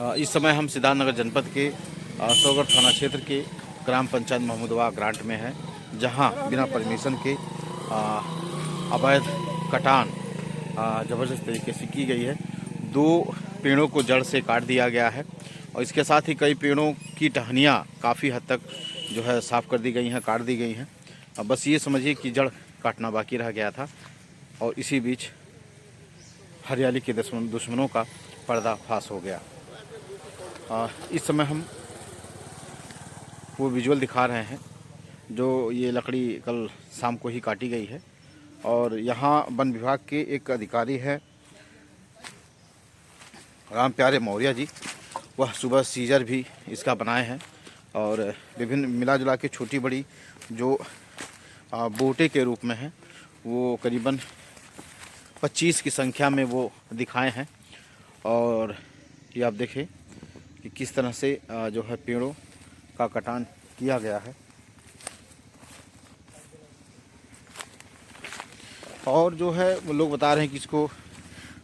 इस समय हम सिद्धार्थनगर जनपद के सौगढ़ थाना क्षेत्र के ग्राम पंचायत महमूदवा ग्रांट में है, जहां बिना परमिशन के अवैध कटान ज़बरदस्त तरीके से की गई है। 2 पेड़ों को जड़ से काट दिया गया है और इसके साथ ही कई पेड़ों की टहनियाँ काफ़ी हद तक जो है साफ़ कर दी गई हैं, काट दी गई हैं। अब बस ये समझिए कि जड़ काटना बाकी रह गया था और इसी बीच हरियाली के दुश्मनों का पर्दाफाश हो गया। इस समय हम वो विजुअल दिखा रहे हैं जो ये लकड़ी कल शाम को ही काटी गई है और यहाँ वन विभाग के एक अधिकारी है राम प्यारे मौर्य जी, वह सुबह सीजर भी इसका बनाए हैं और विभिन्न मिला जुला के छोटी बड़ी जो बोटे के रूप में है वो करीबन 25 की संख्या में वो दिखाए हैं। और ये आप देखें कि किस तरह से जो है पेड़ों का कटान किया गया है और जो है वो लोग बता रहे हैं कि इसको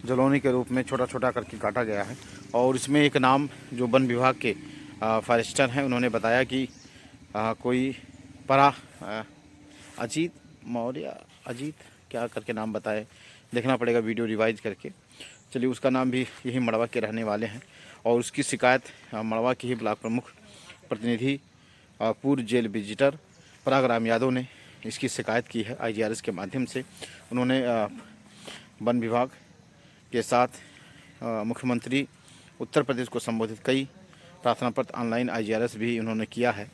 जलौनी के रूप में छोटा छोटा करके काटा गया है। और इसमें एक नाम जो वन विभाग के फॉरेस्टर हैं उन्होंने बताया कि कोई अजीत मौर्य, अजीत क्या करके नाम बताए, देखना पड़ेगा वीडियो रिवाइज करके। चलिए, उसका नाम भी यही मड़वा के रहने वाले हैं और उसकी शिकायत मड़वा के ही ब्लॉक प्रमुख प्रतिनिधि पूर्व जेल विजिटर परागराम यादव ने इसकी शिकायत की है IGRS के माध्यम से। उन्होंने वन विभाग के साथ मुख्यमंत्री उत्तर प्रदेश को संबोधित कई प्रार्थना पत्र ऑनलाइन IGRS भी उन्होंने किया है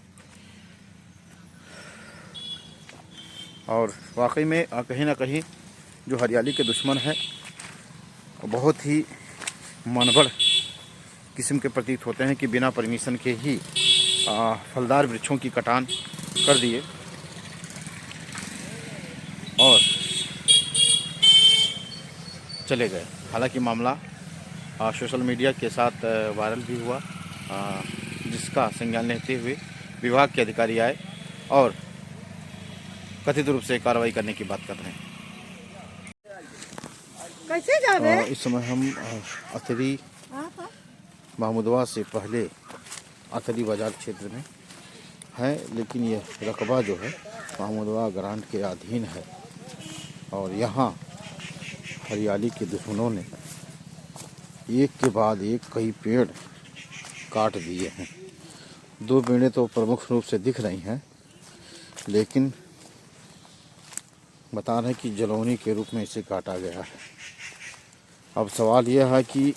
और वाकई में कहीं ना कहीं जो हरियाली के दुश्मन है बहुत ही मनगढ़ किस्म के प्रतीत होते हैं कि बिना परमिशन के ही फलदार वृक्षों की कटान कर दिए और चले गए। हालांकि मामला सोशल मीडिया के साथ वायरल भी हुआ, जिसका संज्ञान लेते हुए विभाग के अधिकारी आए और कथित रूप से कार्रवाई करने की बात कर रहे हैं। कैसे जा रहे हैं? इस समय हम अथरी महमूदवा से पहले अथरी बाजार क्षेत्र में है, लेकिन यह रकबा जो है महमूदवा ग्रांट के अधीन है और यहाँ हरियाली के दुश्मनों ने एक के बाद एक कई पेड़ काट दिए हैं। 2 पेड़ें तो प्रमुख रूप से दिख रही हैं, लेकिन बता रहे हैं कि जलौनी के रूप में इसे काटा गया है। अब सवाल यह है कि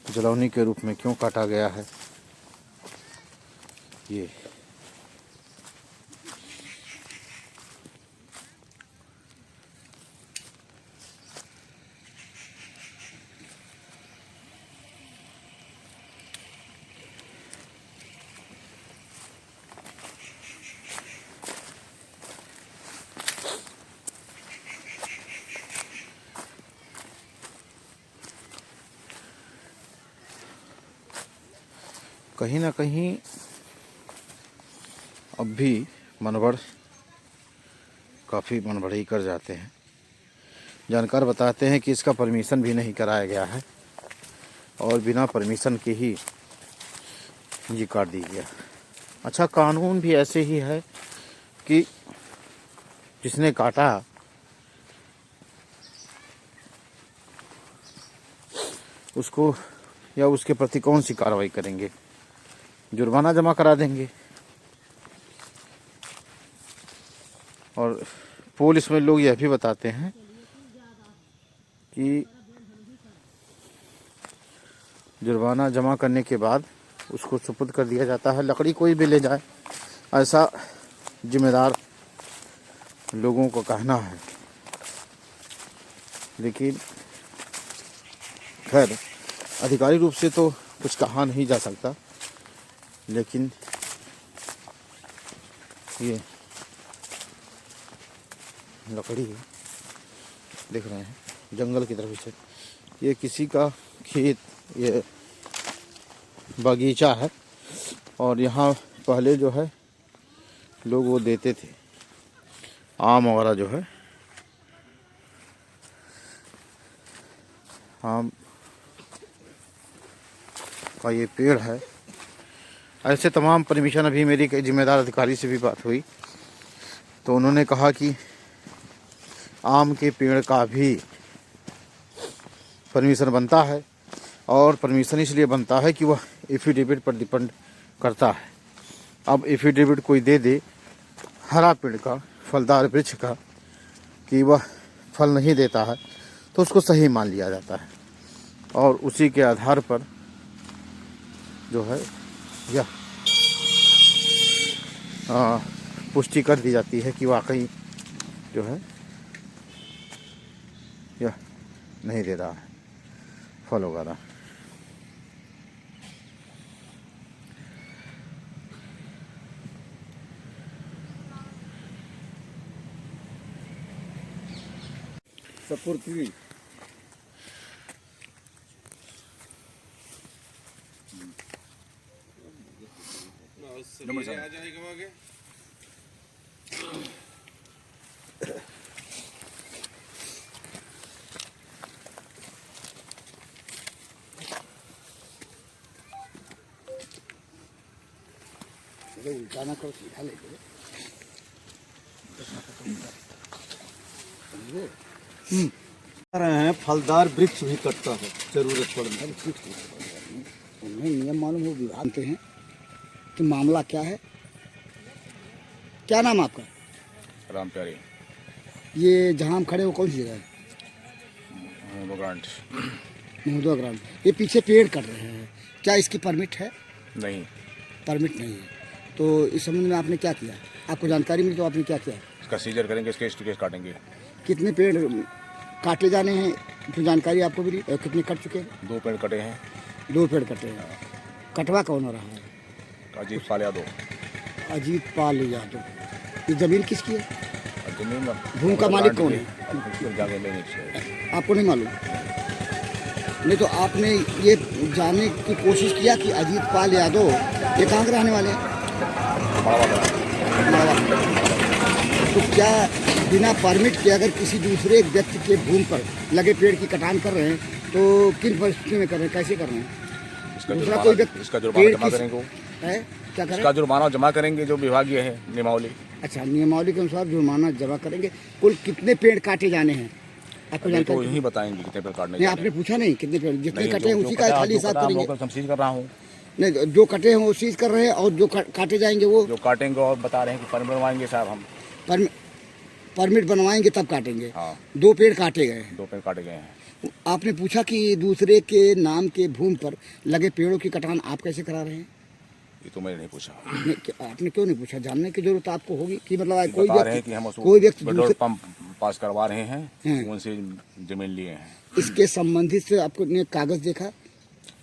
जलौनी के रूप में क्यों काटा गया है। ये कहीं ना कहीं अब भी मनगढ़ काफ़ी मनबढ़ी कर जाते हैं। जानकार बताते हैं कि इसका परमिशन भी नहीं कराया गया है और बिना परमिशन के ही ये काट दी गया। अच्छा, कानून भी ऐसे ही है कि जिसने काटा उसको या उसके प्रति कौन सी कार्रवाई करेंगे? जुर्माना जमा करा देंगे। और पुलिस में लोग यह भी बताते हैं कि जुर्माना जमा करने के बाद उसको सुपुर्द कर दिया जाता है, लकड़ी कोई भी ले जाए, ऐसा जिम्मेदार लोगों को कहना है। लेकिन खैर, आधिकारिक रूप से तो कुछ कहा नहीं जा सकता, लेकिन ये लकड़ी देख रहे हैं जंगल की तरफ से, ये किसी का खेत, ये बगीचा है और यहाँ पहले जो है लोग वो देते थे आम वगैरह, जो है आम का ये पेड़ है। ऐसे तमाम परमिशन, अभी मेरी जिम्मेदार अधिकारी से भी बात हुई तो उन्होंने कहा कि आम के पेड़ का भी परमिशन बनता है, और परमिशन इसलिए बनता है कि वह एफिडेविट पर डिपेंड करता है। अब एफिडेविट कोई दे दे हरा पेड़ का, फलदार वृक्ष का, कि वह फल नहीं देता है तो उसको सही मान लिया जाता है, और उसी के आधार पर जो है यह पुष्टि कर दी जाती है कि वाकई जो है यह नहीं दे रहा है फल वगैरह। सपुर्दगी आ जाएगा आगे। उल्टा ना करो, सीधा लेके रहे हैं। फलदार वृक्ष भी कटता है जरूरत पड़ने। उन्हें नियम मालूम हो, विभाग के हैं कि मामला क्या है। क्या नाम आपका? राम प्यारे। ये जहाँ हम खड़े हो कौन सी जगह है? ग्रांट। महोदय ग्रांट। ये पीछे पेड़ कट रहे हैं, क्या इसकी परमिट है? नहीं, परमिट नहीं है। तो इस संबंध में आपने क्या किया? आपको जानकारी मिली तो आपने क्या किया? इसका सीजर करेंगे, इसके केस काटेंगे। कितने पेड़ काटे जाने हैं जो जानकारी आपको मिली? कितने कट चुके हैं? 2 पेड़ कटे हैं। 2 पेड़ कटे हैं। कटवा कौन हो रहा है? अजीत पाल यादव। अजीत पाल यादव। ये जमीन किसकी है? जमीन भूमि का मालिक कौन है? जाके लेने चाहिए। आपको नहीं मालूम? नहीं तो आपने ये जानने की कोशिश किया कि अजीत पाल यादव ये कहाँ के रहने वाले हैं? मावा। तो क्या बिना परमिट के अगर किसी दूसरे व्यक्ति के भूमि पर लगे पेड़ की कटान कर रहे हैं तो किन परिस्थिति में कर रहे हैं, कैसे कर रहे हैं? दूसरा कोई व्यक्ति इसका जुर्माना जमा करेंगे। है क्या करें? इसका जुर्माना जमा करेंगे जो विभागीय है नियमावली। अच्छा, नियमावली के अनुसार जुर्माना जमा करेंगे। कुल कितने पेड़ काटे जाने हैं आपको जानकारी? तो यही बताएंगे कितने पेड़ काटने। नहीं, आपने पूछा नहीं कितने पेड़? जितने कटे हैं उसी का खाली हिसाब करेंगे। मैं सीज कर रहा हूँ। नहीं, जो कटे हैं वो सीज कर रहे हैं, और जो काटे जाएंगे वो जो काटेंगे और बता रहे हैं कि परमिट बनवाएंगे साहब हम। परमिट बनवाएंगे तब काटेंगे। हाँ। 2 पेड़ काटे गए हैं। 2 पेड़ काटे गए हैं। आपने पूछा कि दूसरे के नाम के भूमि पर लगे पेड़ों की कटान आप कैसे करा रहे हैं? ये तो मैंने नहीं पूछा। आपने क्यों नहीं पूछा? जानने की जरूरत आपको होगी कि मतलब कोई व्यक्ति पेट्रोल पंप पास करवा रहे हैं, उनसे जमीन लिए हैं। इसके संबंधित से आपको ने कागज देखा?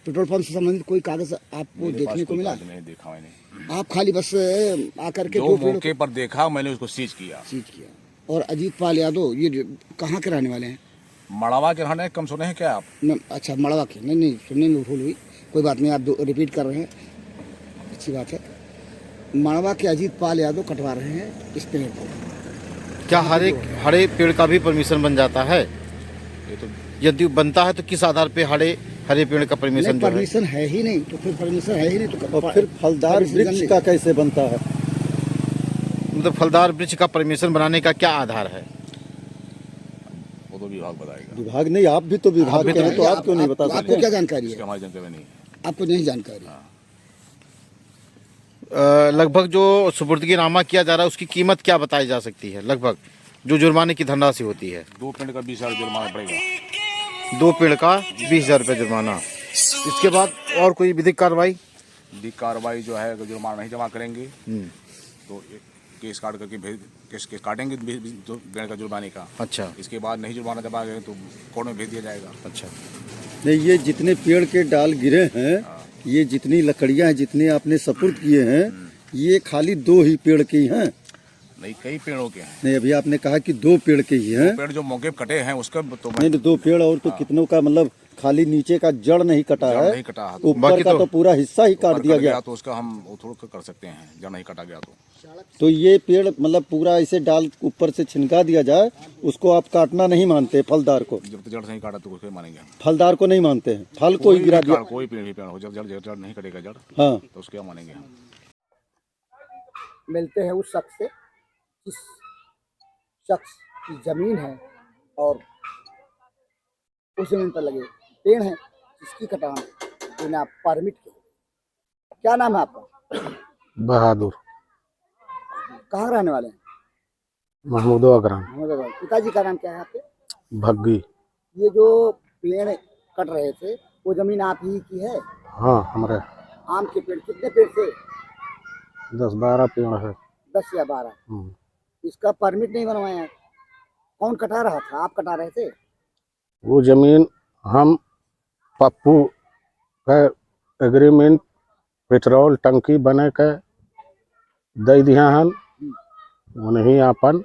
पेट्रोल पंप से संबंधित कोई कागज आपको देखने को मिला? नहीं देखा मैंने। आप खाली बस आकर के जो मौके पर देखा मैंने उसको सीज किया। और अजीत पाल यादव ये कहाँ के रहने वाले हैं? मड़ावा के रहने। कम सुने हैं क्या आप? अच्छा, मड़ावा के। नहीं, सुनने में भूल हुई, कोई बात नहीं, आप रिपीट कर रहे हैं, अच्छी बात है। मड़ावा के अजीत पाल यादव कटवा रहे हैं इस पेड़ को। क्या हरे पेड़ का भी परमिशन बन जाता है? ये तो यदि बनता है तो किस आधार पे हरे पेड़ का परमिशन? परमिशन है ही नहीं तो फिर परमिशन है ही नहीं तो फिर फलदार वृक्ष का कैसे बनता है? मतलब फलदार वृक्ष का परमिशन बनाने का क्या आधार है? वो तो विभाग बताएगा। विभाग नहीं, आप भी तो विभाग के हैं, तो आप क्यों नहीं बता सकते? आपको क्या जानकारी है? हमारी जानकारी नहीं है। आपको नहीं जानकारी? लगभग जो सुपुर्दगीनामा किया जा रहा है उसकी कीमत क्या बताई जा सकती है? लगभग जो जुर्माने की धनराशि होती है। 2 पेड़ का 20,000 जुर्माना पड़ेगा। 2 पेड़ का 20,000 रुपये जुर्माना। इसके बाद और कोई विधिक कार्रवाई? विधिक कार्रवाई जो है, अगर जुर्माना नहीं जमा करेंगे तो केस काट करके केस काटेंगे 2 पेड़ का जुर्माने का। अच्छा। इसके बाद नहीं जुर्माना जमा करेंगे तो कोर्ट में भेज दिया जाएगा। अच्छा। नहीं, ये जितने पेड़ के डाल गिरे हैं, ये जितनी लकड़ियां हैं, जितने आपने सपुर्द किए हैं, ये खाली 2 ही पेड़ के ही हैं? नहीं, कई पेड़ों के हैं। नहीं, अभी आपने कहा कि 2 पेड़ के ही हैं। पेड़ जो मौके पर कटे हैं उसका तो नहीं, 2 पेड़ और तो कितनों का, मतलब खाली नीचे का जड़ नहीं कटा है, नहीं कटा, ऊपर का तो पूरा हिस्सा ही काट दिया गया। तो उसका हम थोड़ा कर सकते हैं, जड़ नहीं कटा गया तो। तो ये पेड़ मतलब पूरा ऐसे डाल ऊपर से छिनका दिया जाए, उसको आप काटना नहीं मानते फलदार को? जब तक जड़ से नहीं काटा तो उसको मानेंगे हम। फलदार को नहीं मानते हैं, फल को ही गिरा दिया। कोई पेड़ ही पेड़ हो, जब जड़ जड़ नहीं कटेगा जड़, हाँ, तो उसको क्या मानेंगे हम। मिलते हैं उस शख्स से जिस शख्स की जमीन है और उस जमीन पर लगे पेड़ हैं जिसकी कटान बिना परमिट के। क्या नाम है आपका? बहादुर कहाँ रहने वाले हैं? महमूदवा ग्राम पिताजी का नाम क्या है आपके? भग्गी। ये जो पेड़ कट रहे थे वो जमीन आप ही की है? हाँ, हमारे आम के पेड़ कितने पेड़ थे? 10-12 पेड़ है। 10 या 12। इसका परमिट नहीं बनवाया है। कौन कटा रहा था? आप कटा रहे थे? वो जमीन हम पप्पू का एग्रीमेंट पेट्रोल टंकी बने के दे दिया हन, उन्हीं अपन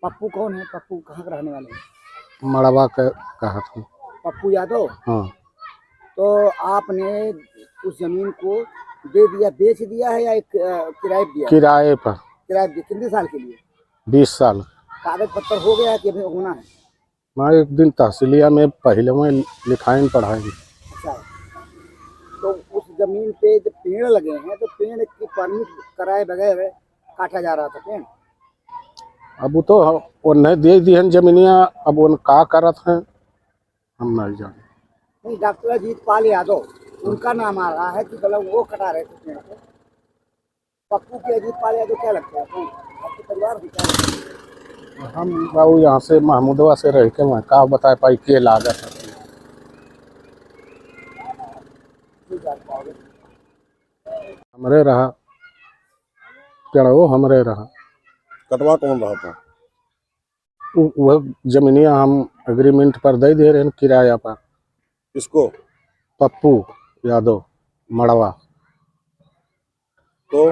पप्पू कौन है? पप्पू कहाँ के रहने वाले हैं? मड़वा के कहा था। पप्पू यादव। हाँ, तो आपने उस जमीन को दे दिया, बेच दिया है या किराए पे दिया? किराए पर। किराए पे। कितने साल के लिए? 20 साल। कागज पत्तर हो गया कि अभी होना है? मैं एक दिन तहसीलिया में पहले में लिखाइन पढ़ाएंगे। अच्छा, तो उस जमीन पे जब पेड़ लगे हैं तो पेड़ की परमिट कराए बगैर काटा जा रहा था पेड़। अब वो तो उन्हें दे दी है जमीनिया, अब उन का करत हैं हम नहीं जाने। नहीं, डॉक्टर अजीत पाल यादव उनका नाम आ रहा है कि मतलब वो कटा रहे थे पेड़ को। पप्पू के अजीत पाल यादव क्या लगता है? कौन? आपके परिवार में क्या लगता है? हम बाबू यहाँ से महमूदवा से रह के मैं का बता पाई के लागत है। नहीं जान पाओगे। हमरे रहा पेड़ो, हमरे रहा। कटवा कौन रहा था? वह जमीनिया हम एग्रीमेंट पर दे दे रहे हैं किराया पर। किसको? पप्पू यादव मड़वा। तो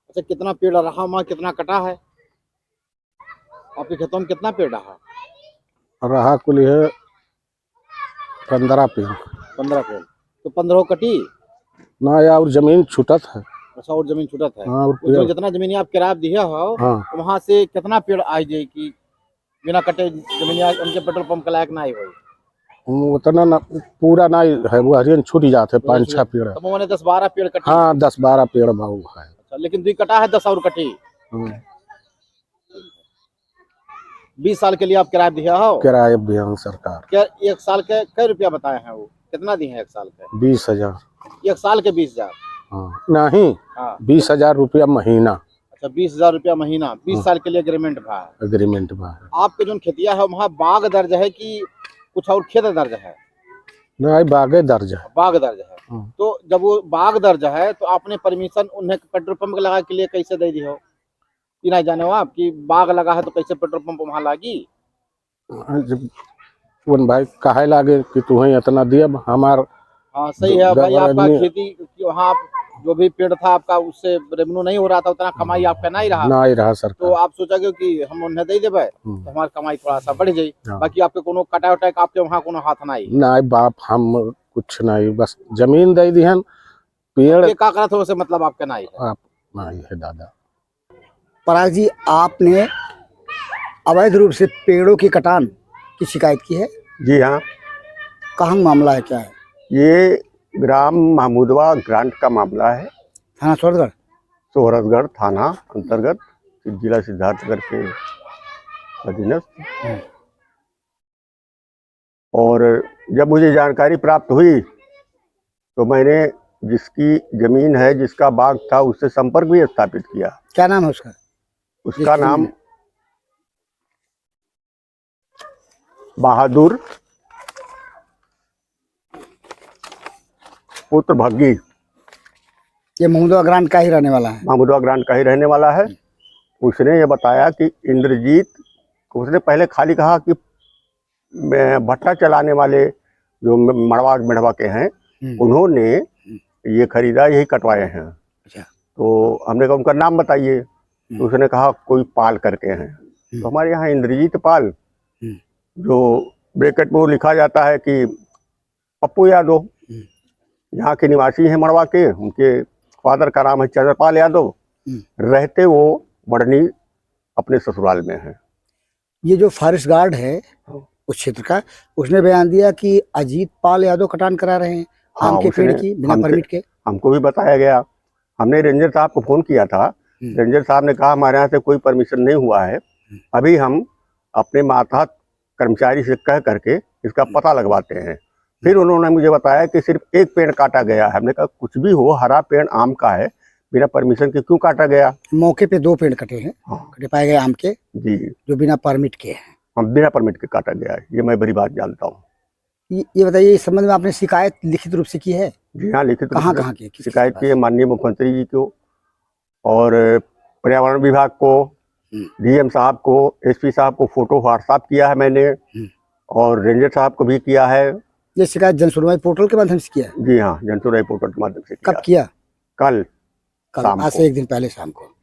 अच्छा, कितना पेड़ रहा वहाँ, कितना कटा है? आपके खेतों में कितना पेड़ रहा कुल है 15 पेड़। 15 पेड़। तो 15 कटी ना या और जमीन छूटत है। अच्छा, और जमीन छूटत है। हाँ, और उसमें पेड़। जितना जमीन आप किराया दिया हो, हाँ, तो वहाँ से कितना पेड़ आ जाए कि बिना कटे जमीन उनके पेट्रोल पंप के लायक नहीं हो? उतना ना पूरा ना है, वो हरियन छूट जाते 5-6 पेड़। तो मैंने 10-12 पेड़ कटे। हाँ, 10-12 पेड़ भाव है। अच्छा, लेकिन 2 कटा है, 10 और कटी। 20 साल के लिए आप किराया दिया हो? किराए भी हम सरकार क्या 1 साल के कई रुपया बताए हैं? वो कितना दिए हैं 1 साल के? 20,000। 1 साल के 20,000? हाँ, नहीं, हाँ। 20,000 रुपया महीना अच्छा, 20,000 रुपया महीना। 20 साल के लिए एग्रीमेंट भा है। एग्रीमेंट बा है। आपके जो खेतिया है वहाँ बाग दर्ज है कि कुछ और खेत दर्ज है? नहीं, बागे दर्ज है। बाग दर्ज है। हाँ। तो जब वो बाग दर्ज है तो आपने परमिशन उन्हें पेट्रोल पंप लगा के लिए कैसे दे दी हो? कि नहीं जाने हो आप कि बाग लगा है तो कैसे पेट्रोल पंप वहाँ लागी? जब उन भाई काहे लागे कि तुम्हें इतना दिया हमार। हाँ, सही है भाई। गड़बड़ आपका आदमी- खेती की वहाँ जो भी पेड़ था आपका, उससे रेवेन्यू नहीं हो रहा था, उतना कमाई आपका नहीं रहा। ना ही रहा तो सरकार। आप सोचा कि हम उन्हें दे देवे तो हमारी कमाई थोड़ा सा बढ़ जाये। हाँ। बाकी आपके कोनो कटा उटा के आपके वहाँ कोनो हाथ नहीं? ना बाप, हम कुछ नहीं, बस जमीन दे दी हन, पेड़ ये का करत हो से मतलब आपका नहीं है? आप नहीं है दादा। पराग जी, आपने अवैध रूप से पेड़ों की कटान की शिकायत की है? जी हाँ, कहाँ मामला है, क्या है? ये ग्राम महमूदवा ग्रांट का मामला है। थाना सोहरतगढ़? सोहरतगढ़ थाना अंतर्गत, जिला सिद्धार्थनगर के अधीनस्थ। और जब मुझे जानकारी प्राप्त हुई तो मैंने जिसकी जमीन है, जिसका बाग था, उससे संपर्क भी स्थापित किया। क्या नाम है उसका? उसका नाम बहादुर पुत्र भग्गी, ये महमूदवा ग्रांट का ही रहने वाला है? महमूदवा ग्रांट का ही रहने वाला है। उसने ये बताया कि इंद्रजीत, उसने पहले खाली कहा कि भट्टा चलाने वाले जो मड़वा मेढ़वा के हैं, उन्होंने ये खरीदा, यही कटवाए हैं। अच्छा। तो हमने कहा उनका नाम बताइए, तो उसने कहा कोई पाल करके हैं। तो हमारे यहाँ इंद्रजीत पाल, जो ब्रैकेट में वो लिखा जाता है कि पप्पू यादव, यहाँ के निवासी हैं मड़वा के, उनके फादर का नाम है चंद्रपाल यादव, रहते वो बढ़नी अपने ससुराल में है। ये जो फॉरेस्ट गार्ड है उस क्षेत्र का, उसने बयान दिया कि अजीत पाल यादव कटान करा रहे हैं हाँ, आम के पेड़ उसने की बिना हमसे- परमिट के। हमको भी बताया गया। हमने रेंजर साहब को फोन किया था, रेंजर साहब ने कहा हमारे यहाँ से कोई परमिशन नहीं हुआ है, अभी हम अपने मातहत कर्मचारी से कह करके इसका पता लगवाते हैं। फिर उन्होंने मुझे बताया कि सिर्फ एक पेड़ काटा गया है। हमने कहा कुछ भी हो, हरा पेड़ आम का है, बिना परमिशन के क्यों काटा गया? मौके पे 2 पेड़ कटे हैं, हाँ। कटे पाए गए आम के, जी, जो बिना परमिट के हैं। हम बिना परमिट के काटा गया है, ये मैं बड़ी बात जानता हूँ। ये बताइए, इस संबंध में आपने शिकायत लिखित रूप से की है? जी हाँ, लिखित रूप कहाँ से कहाँ की? किस शिकायत किस की है माननीय मुख्यमंत्री जी को और पर्यावरण विभाग को, डीएम साहब को, एसपी साहब को फोटो व्हाट्सएप किया है मैंने, और रेंजर साहब को भी किया है। ये शिकायत जन सुनवाई पोर्टल के माध्यम से किया है? जी हाँ, जनसुनवाई पोर्टल के माध्यम से कब किया? कल कल, शाम आज को। से 1 दिन पहले शाम को।